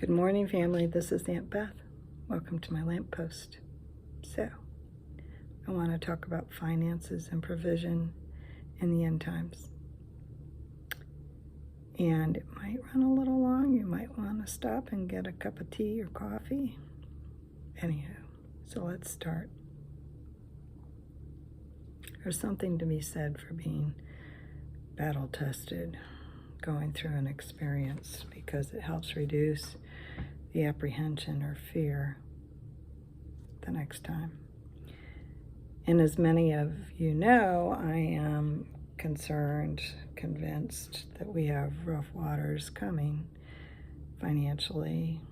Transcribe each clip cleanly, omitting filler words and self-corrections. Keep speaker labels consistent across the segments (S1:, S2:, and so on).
S1: Good morning, family. This is Aunt Beth. Welcome to my lamppost. So, I want to talk about finances and provision in the end times. And it might run a little long. You might want to stop and get a cup of tea or coffee. Anyhow, so let's start. There's something to be said for being battle-tested, going through an experience, because it helps reduce the apprehension or fear the next time. And as many of you know, I am concerned, convinced that we have rough waters coming financially,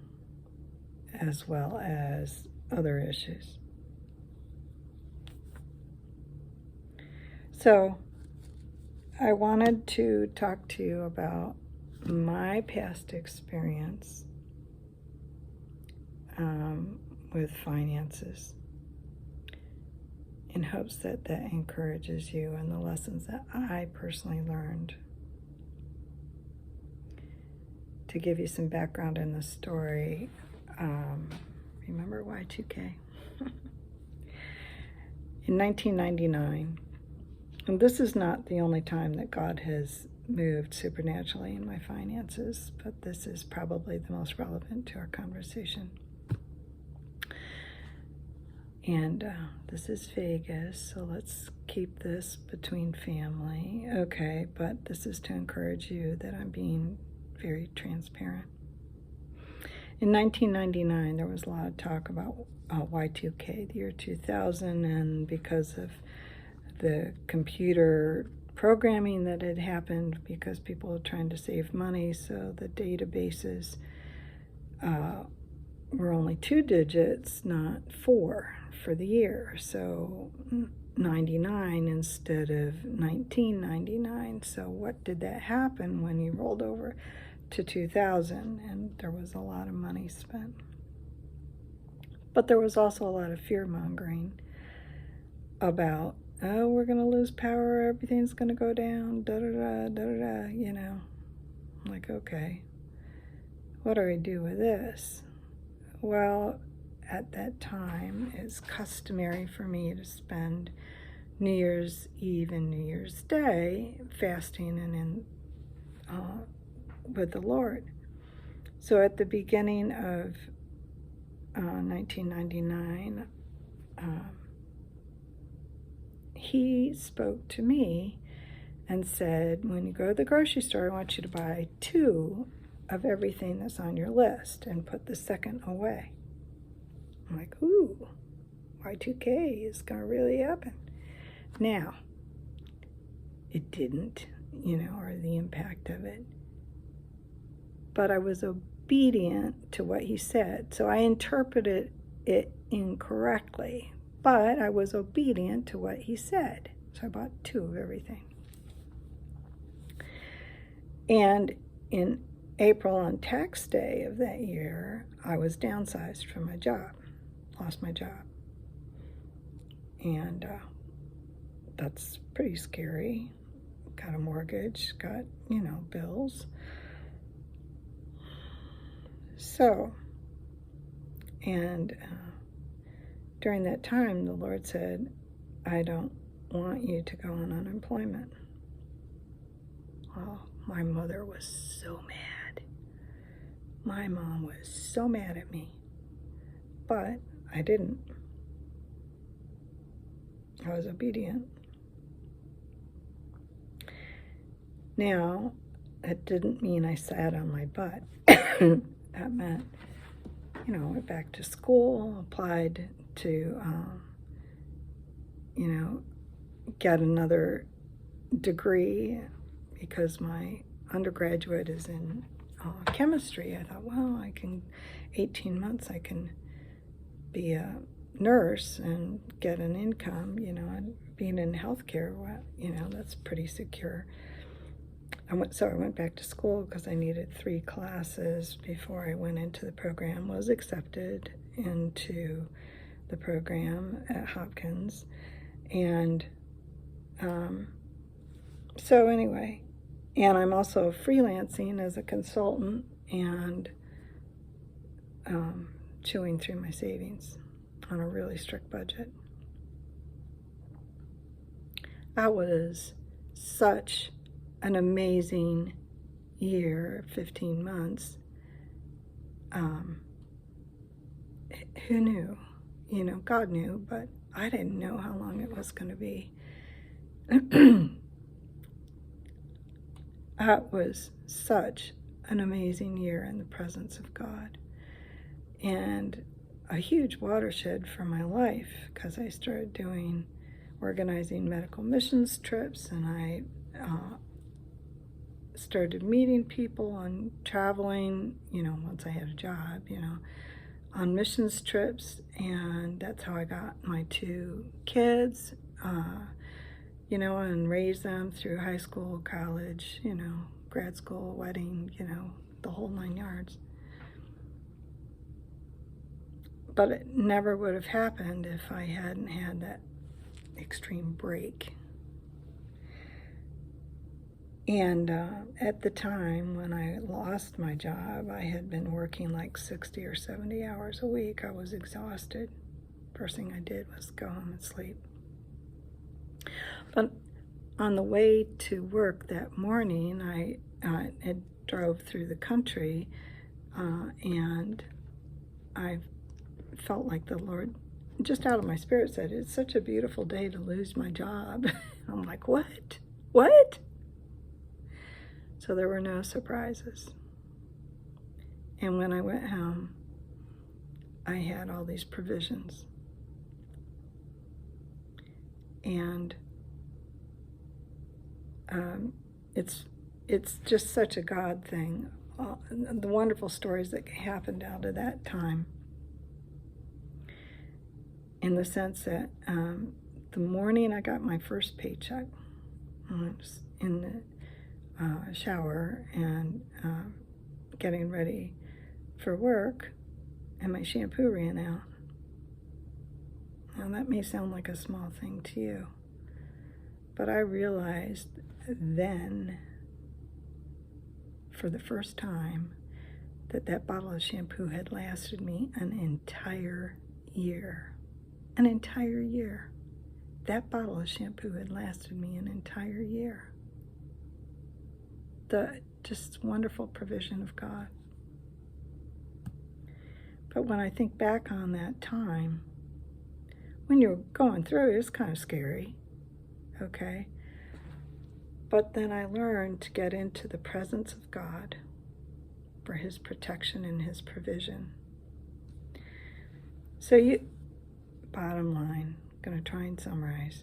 S1: as well as other issues. So I wanted to talk to you about my past experience with finances, in hopes that that encourages you in the lessons that I personally learned. To give you some background in the story, remember Y2K? In 1999, and this is not the only time that God has moved supernaturally in my finances, but this is probably the most relevant to our conversation. And this is Vegas, so let's keep this between family. Okay, but this is to encourage you that I'm being very transparent. In 1999, there was a lot of talk about Y2K, the year 2000, and because of the computer programming that had happened, because people were trying to save money, so the databases were only 2 digits, not 4 for the year. So 99 instead of 1999. So what did that happen when you rolled over to 2000? And there was a lot of money spent. But there was also a lot of fear-mongering about, oh, we're going to lose power, everything's going to go down, da-da-da, da-da-da, you know. I'm like, okay, what do I do with this? Well, at that time, it's customary for me to spend New Year's Eve and New Year's Day fasting and in with the Lord. So at the beginning of 1999, he spoke to me and said, when you go to the grocery store, I want you to buy 2 of everything that's on your list and put the second away. I'm like, ooh, Y2K is going to really happen. Now, it didn't, or the impact of it. But I was obedient to what he said. So I interpreted it incorrectly, but I was obedient to what he said. So I bought 2 of everything. And in April, on tax day of that year, I was downsized from my job, lost my job. And that's pretty scary. Got a mortgage, got, bills. So, and during that time, the Lord said, I don't want you to go on unemployment. Oh, my mother was so mad. My mom was so mad at me. But I didn't. I was obedient. Now, it didn't mean I sat on my butt. That meant, I went back to school, applied to, get another degree, because my undergraduate is in chemistry. I thought, well, 18 months, I can be a nurse and get an income, and being in healthcare, that's pretty secure. So I went back to school because I needed 3 classes before I went into the program, was accepted into the program at Hopkins. And so anyway, and I'm also freelancing as a consultant, and chewing through my savings on a really strict budget. That was such an amazing year, 15 months. Who knew? You know, God knew, but I didn't know how long it was going to be. That was such an amazing year in the presence of God, and a huge watershed for my life, because I started organizing medical missions trips, and I started meeting people and traveling, you know, once I had a job, you know, on missions trips. And that's how I got my 2 kids, you know, and raised them through high school, college, you know, grad school, wedding, you know, the whole 9 yards. But it never would have happened if I hadn't had that extreme break. And at the time when I lost my job, I had been working like 60 or 70 hours a week. I was exhausted. First thing I did was go home and sleep. But on the way to work that morning, I had drove through the country, and I felt like the Lord, just out of my spirit, said, "It's such a beautiful day to lose my job." I'm like, what? What? So there were no surprises. And when I went home, I had all these provisions. And it's just such a God thing. The wonderful stories that happened out of that time, in the sense that the morning I got my first paycheck, I was in the shower and getting ready for work, and my shampoo ran out. Now that may sound like a small thing to you, but I realized then, for the first time, that bottle of shampoo had lasted me an entire year. An entire year. That bottle of shampoo had lasted me an entire year. The just wonderful provision of God. But when I think back on that time, when you're going through it, it's kind of scary, okay? But then I learned to get into the presence of God for His protection and His provision. So bottom line, I'm going to try and summarize.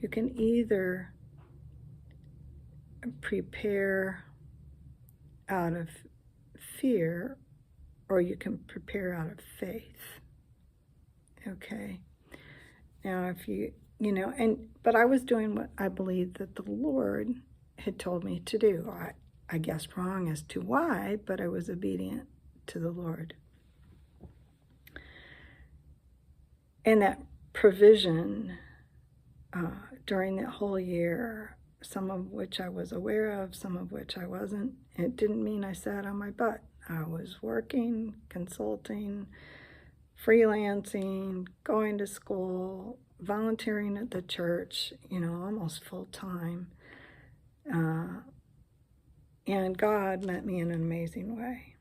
S1: You can either prepare out of fear, or you can prepare out of faith. Okay? Now, if you know, but I was doing what I believed that the Lord had told me to do. I guess wrong as to why, but I was obedient to the Lord. And that provision during that whole year, some of which I was aware of, some of which I wasn't, it didn't mean I sat on my butt. I was working, consulting, freelancing, going to school, volunteering at the church, you know, almost full time. And God met me in an amazing way.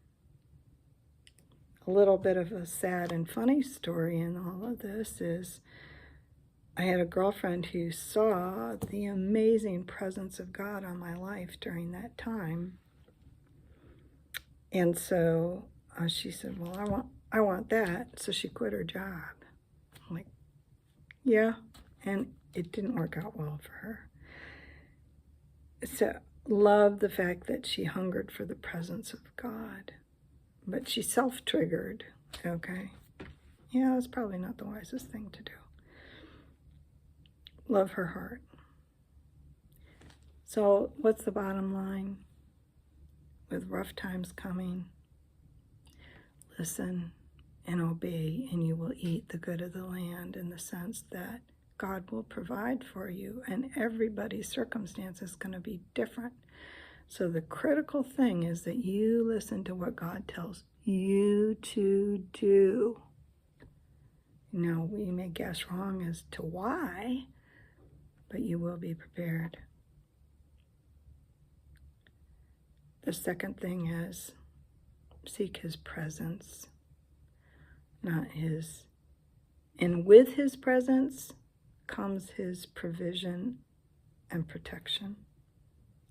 S1: A little bit of a sad and funny story in all of this is I had a girlfriend who saw the amazing presence of God on my life during that time. And so she said, well, I want that. So she quit her job. I'm like, yeah. And it didn't work out well for her. So love the fact that she hungered for the presence of God. But she self-triggered, okay? Yeah, that's probably not the wisest thing to do. Love her heart. So what's the bottom line? With rough times coming, listen and obey, and you will eat the good of the land, in the sense that God will provide for you, and everybody's circumstance is going to be different. So the critical thing is that you listen to what God tells you to do. Now, we may guess wrong as to why, but you will be prepared. The second thing is seek his presence, not his. And with his presence comes his provision and protection.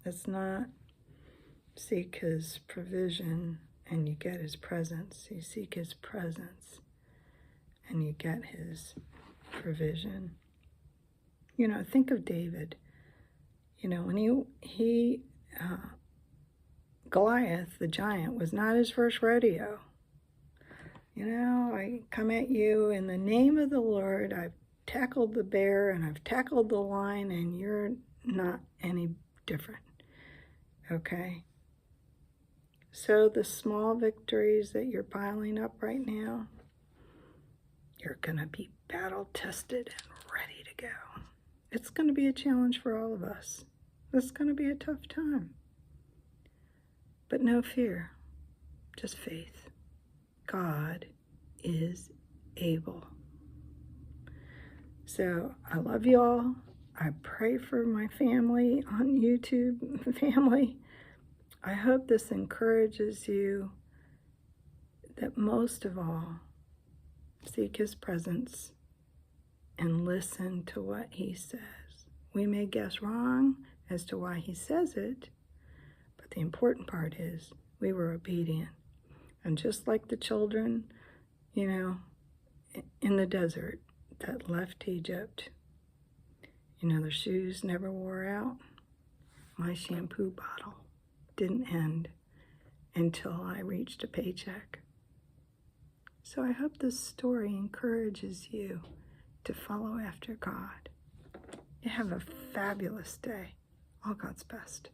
S1: It's not seek his provision and you get his presence. You seek his presence and you get his provision. You know, think of David. You know, when Goliath, the giant, was not his first rodeo. You know, I come at you in the name of the Lord. I've tackled the bear and I've tackled the lion, and you're not any different. Okay? So the small victories that you're piling up right now, you're going to be battle tested and ready to go. It's going to be a challenge for all of us. It's going to be a tough time. But no fear, just faith. God is able. So I love you all. I pray for my family on YouTube, family. I hope this encourages you that most of all, seek his presence and listen to what he says. We may guess wrong as to why he says it, but the important part is we were obedient. And just like the children, you know, in the desert that left Egypt, you know, their shoes never wore out. My shampoo bottle didn't end until I reached a paycheck. So I hope this story encourages you to follow after God. You have a fabulous day. All God's best.